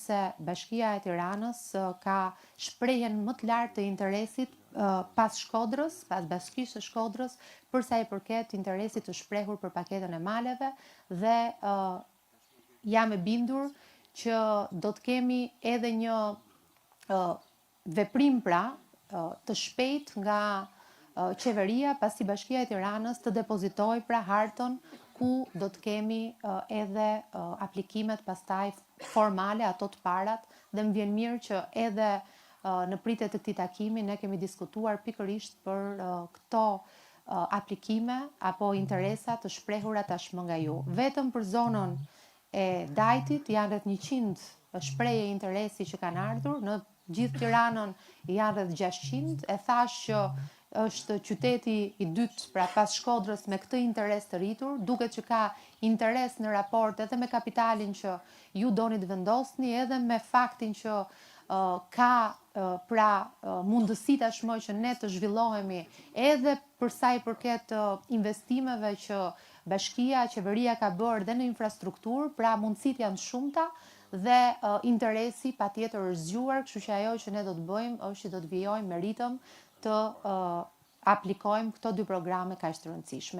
se Bashkia e Tiranës ka shprehjen më të lartë të interesit pas Shkodrës, pas Bashkisë së Shkodrës, për sa i përket interesit të shprehur për paketën e maleve dhe jam e bindur që do të kemi edhe një veprim pra të shpejt nga qeveria pasi Bashkia e Tiranës të depozitoj pra hartën ku do të kemi edhe aplikimet pastaj formale, ato të parat, dhe më vjen mirë që edhe në pritet të këtij takimi ne kemi diskutuar pikërisht për këto aplikime apo interesa të shprehura tashmë nga ju. Vetëm për zonën e Dajtit janë rreth 100 shprehje interesi që kanë ardhur, në gjithë Tiranën janë rreth 600, e thash që është qyteti i dytë pra pas Shkodrës me këtë interes të rritur, duket që ka interes në raport edhe me kapitalin që ju doni të vendosni, edhe me faktin që ka pra mundësi tashmë që ne të zhvillohemi edhe për sa i përket investimeve që Bashkia, qeveria ka bërë dhe në infrastrukturë, pra mundësit janë shumëta dhe interesi patjetër është zgjuar, kështu që ajo që ne do të bëjmë është që do të vijojmë me ritëm të aplikojmë këto dy programe kaq të rëndësishme.